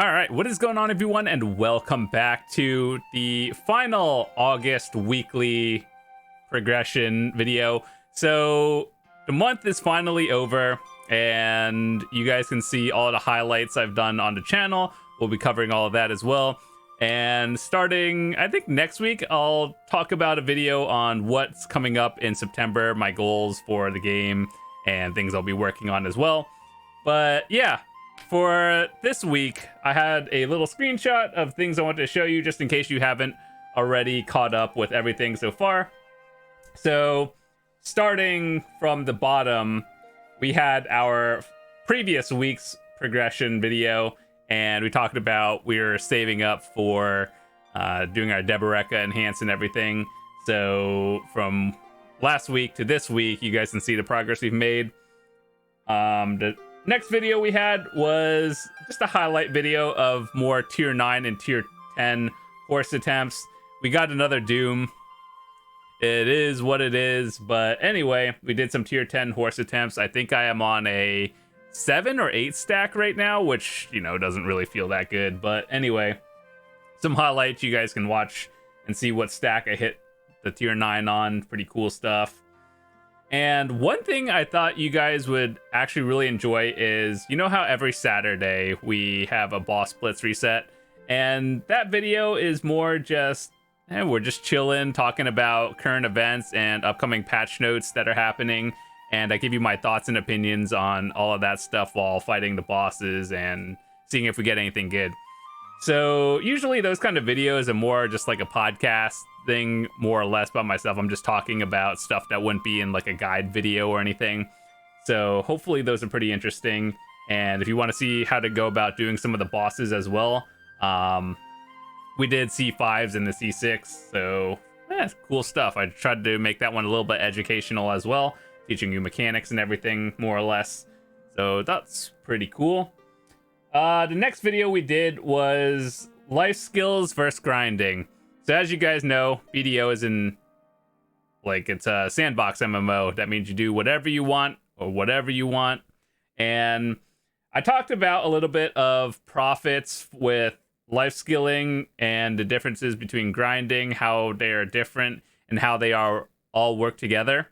All right, what is going on, everyone, and welcome back to the final August weekly progression video. So the month is finally over, and you guys can see all the highlights I've done on the channel. We'll be covering all of that as well. And starting, I think next week, I'll talk about a video on what's coming up in September, my goals for the game, and things I'll be working on as well. But yeah, for this week, I had a little screenshot of things I wanted to show you just in case you haven't already caught up with everything so far. So starting from the bottom, we had our previous week's progression video, and we talked about we were saving up for doing our Deboreka enhance and everything. So from last week to this week, you guys can see the progress we've made. The next video we had was just a highlight video of more tier 9 and tier 10 horse attempts. We got another Doom. It is what it is, but anyway, we did some tier 10 horse attempts. I think I am on a 7 or 8 stack right now, which, you know, doesn't really feel that good. But anyway, some highlights you guys can watch and see what stack I hit the tier 9 on. Pretty cool stuff. And one thing I thought you guys would actually really enjoy is, you know how every Saturday we have a boss blitz reset? And that video is more just, we're just chilling, talking about current events and upcoming patch notes that are happening. And I give you my thoughts and opinions on all of that stuff while fighting the bosses and seeing if we get anything good. So usually those kind of videos are more just like a podcast thing, more or less by myself. I'm just talking about stuff that wouldn't be in like a guide video or anything. So hopefully those are pretty interesting. And if you want to see how to go about doing some of the bosses as well, we did C5s and the C6. So cool stuff. I tried to make that one a little bit educational as well, teaching you mechanics and everything more or less. So that's pretty cool. The next video we did was life skills versus grinding. So as you guys know, BDO is it's a sandbox MMO. That means you do whatever you want or whatever you want. And I talked about a little bit of profits with life skilling and the differences between grinding, how they are different and how they are all work together.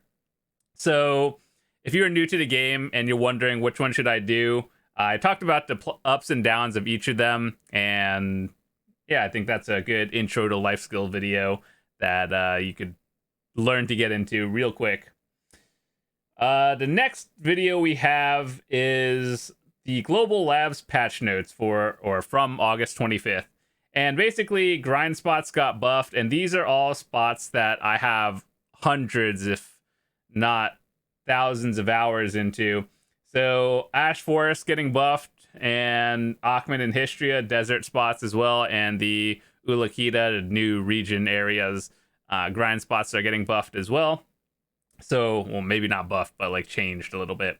So if you're new to the game and you're wondering which one should I do, I talked about the ups and downs of each of them, and yeah, I think that's a good intro to life skill video that you could learn to get into real quick. The next video we have is the Global Labs patch notes from August 25th. And basically, grind spots got buffed, and these are all spots that I have hundreds, if not thousands of hours into. So Ash Forest getting buffed, and Akhman and Histria desert spots as well, and the Ulakita, the new region areas, grind spots are getting buffed as well. So, well, maybe not buffed, but like changed a little bit.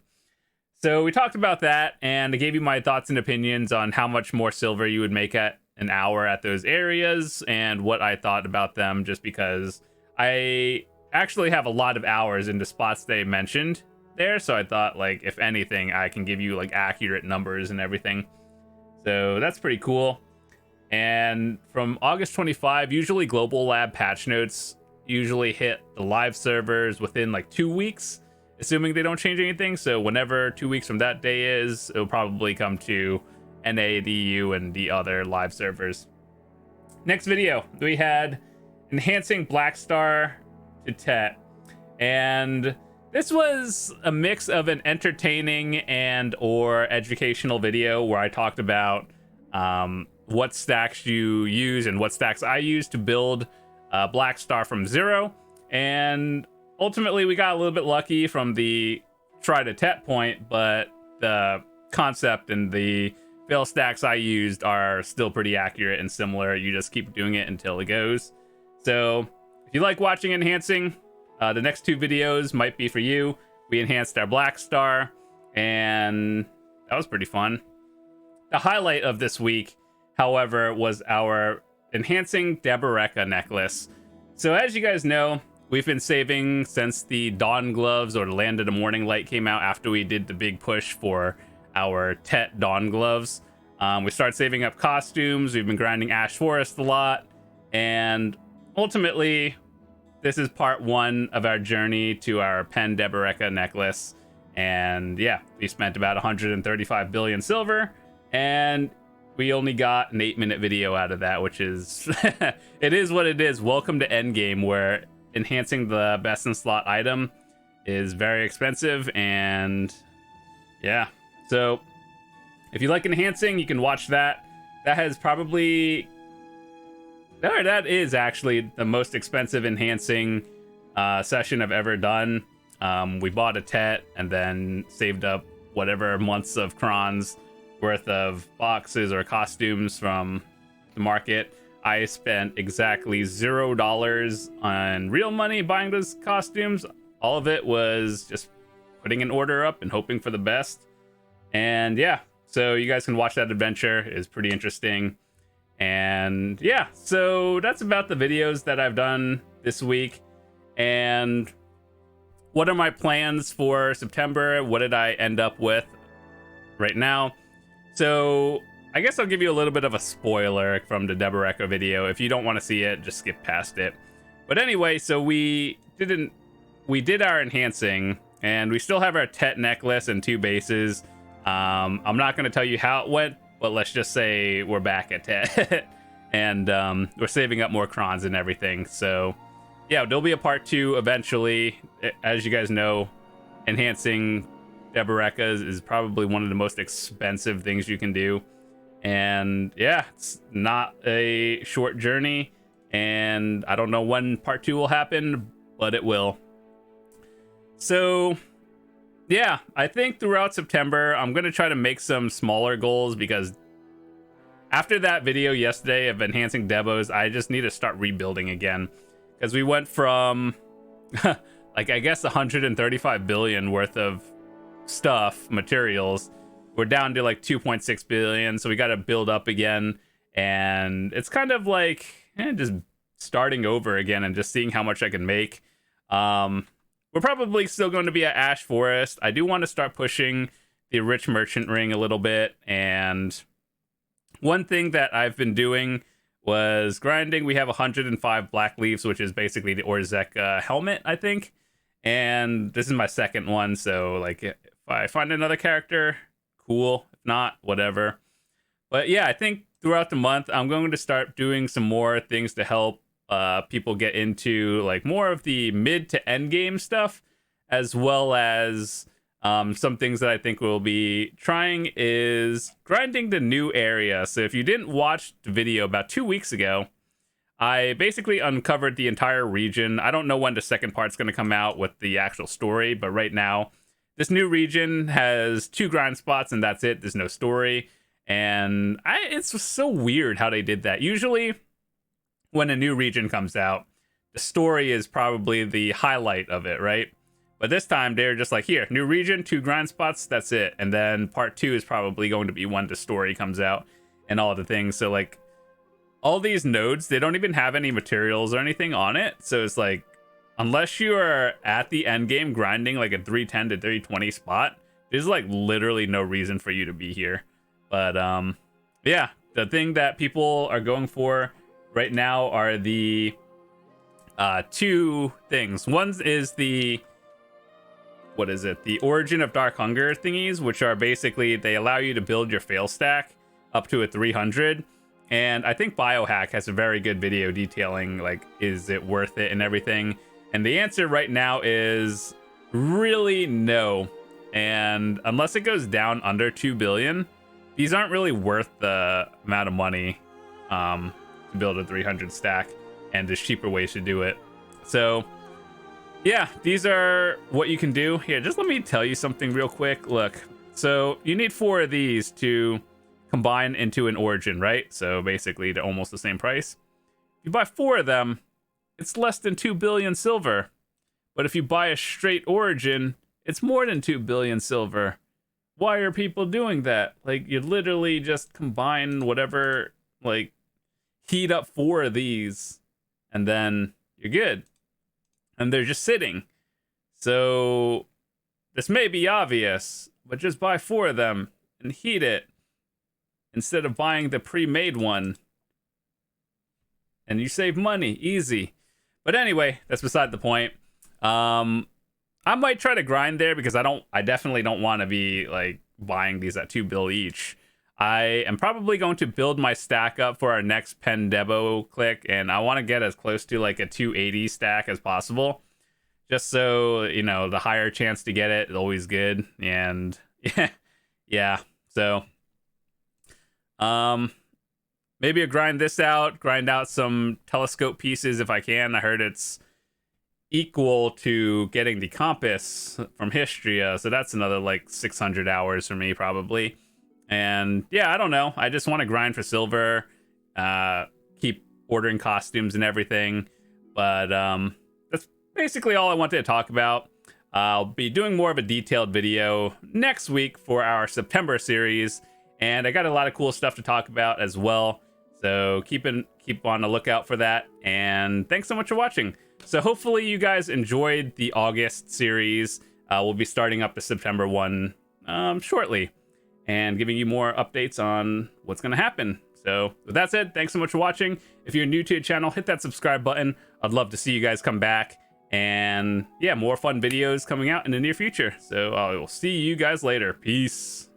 So we talked about that, and I gave you my thoughts and opinions on how much more silver you would make at an hour at those areas, and what I thought about them, just because I actually have a lot of hours into spots they mentioned there, so I thought, like, if anything, I can give you like accurate numbers and everything. So that's pretty cool. And from August 25, usually Global Lab patch notes usually hit the live servers within like 2 weeks, assuming they don't change anything. So whenever 2 weeks from that day is, it'll probably come to NA, DU, and the other live servers. Next video, we had enhancing Black Star to Tet, and this was a mix of an entertaining and or educational video where I talked about what stacks you use and what stacks I use to build Black Star from zero. And ultimately, we got a little bit lucky from the try to Tet point, but the concept and the fail stacks I used are still pretty accurate and similar. You just keep doing it until it goes. So if you like watching enhancing, the next two videos might be for you. We enhanced our Black Star, and that was pretty fun. The highlight of this week, however, was our enhancing Deboreka necklace. So as you guys know, we've been saving since the Dawn Gloves or the Land of the Morning Light came out after we did the big push for our Tet Dawn Gloves. We started saving up costumes. We've been grinding Ash Forest a lot. And ultimately, this is part 1 of our journey to our Pen Deboreka necklace. And yeah, we spent about 135 billion silver. And we only got an 8-minute video out of that, which is... it is what it is. Welcome to Endgame, where enhancing the best in slot item is very expensive. And yeah, so if you like enhancing, you can watch that. That has probably... that is actually the most expensive enhancing session I've ever done. We bought a Tet and then saved up whatever months of crons worth of boxes or costumes from the market. I spent exactly $0 on real money buying those costumes. All of it was just putting an order up and hoping for the best. And yeah, so you guys can watch that adventure. It's pretty interesting. And yeah, so that's about the videos that I've done this week. And what are my plans for September? What did I end up with right now? So I guess I'll give you a little bit of a spoiler from the Deboreka video. If you don't want to see it, just skip past it. But anyway, so we did our enhancing, and we still have our Tet necklace and 2 bases. I'm not going to tell you how it went, but let's just say we're back at Tet. And we're saving up more crons and everything. So yeah, there'll be a part 2 eventually. As you guys know, enhancing Deboreka is probably one of the most expensive things you can do. And yeah, it's not a short journey. And I don't know when part 2 will happen, but it will. So yeah, I think throughout September, I'm going to try to make some smaller goals, because after that video yesterday of enhancing Debos, I just need to start rebuilding again. Because we went from, like, I guess 135 billion worth of stuff, materials. We're down to like 2.6 billion, so we got to build up again. And it's kind of like just starting over again and just seeing how much I can make. We're probably still going to be at Ash Forest. I do want to start pushing the Rich Merchant Ring a little bit. And one thing that I've been doing was grinding. We have 105 black leaves, which is basically the Orzeka helmet, I think. And this is my second one, so like if I find another character, cool. If not, whatever. But yeah, I think throughout the month, I'm going to start doing some more things to help people get into like more of the mid to end game stuff, as well as some things that I think we'll be trying is grinding the new area. So if you didn't watch the video about 2 weeks ago, I basically uncovered the entire region. I don't know when the second part's going to come out with the actual story, but right now, this new region has 2 grind spots and that's it. There's no story. And it's just so weird how they did that. Usually, when a new region comes out, the story is probably the highlight of it, right? But this time, they're just like, here, new region, 2 grind spots, that's it. And then part 2 is probably going to be when the story comes out and all the things. So, like, all these nodes, they don't even have any materials or anything on it. So it's like, unless you are at the end game grinding like a 310 to 320 spot, there's like literally no reason for you to be here. But yeah, the thing that people are going for right now are the 2 things. One is the, what is it? The Origin of Dark Hunger thingies, which are basically, they allow you to build your fail stack up to a 300. And I think Biohack has a very good video detailing, like, is it worth it and everything. And the answer right now is really no. And unless it goes down under 2 billion, these aren't really worth the amount of money to build a 300 stack. And there's cheaper ways to do it. So yeah, these are what you can do. Here, just let me tell you something real quick. Look, so you need 4 of these to combine into an origin, right? So basically they're almost the same price. If you buy 4 of them, it's less than 2 billion silver. But if you buy a straight origin, it's more than 2 billion silver. Why are people doing that? Like, you literally just combine whatever, like, heat up 4 of these, and then you're good. And they're just sitting. So this may be obvious, but just buy 4 of them and heat it. instead of buying the pre-made one. And you save money, easy. But anyway, that's beside the point. I might try to grind there because I definitely don't want to be like buying these at 2 bill each. I am probably going to build my stack up for our next Pen Debo click, and I want to get as close to like a 280 stack as possible. Just so, you know, the higher chance to get it is always good. And yeah. So maybe I'll grind this out, grind out some telescope pieces if I can. I heard it's equal to getting the compass from Histria, so that's another like 600 hours for me probably. And yeah, I don't know, I just want to grind for silver, keep ordering costumes and everything. But that's basically all I wanted to talk about. I'll be doing more of a detailed video next week for our September series, and I got a lot of cool stuff to talk about as well, so keep on the lookout for that. And thanks so much for watching. So hopefully you guys enjoyed the August series. We'll be starting up the September one shortly and giving you more updates on what's going to happen. So with that said, thanks so much for watching. If you're new to the channel, hit that subscribe button. I'd love to see you guys come back. And yeah, more fun videos coming out in the near future. So I will see you guys later. Peace.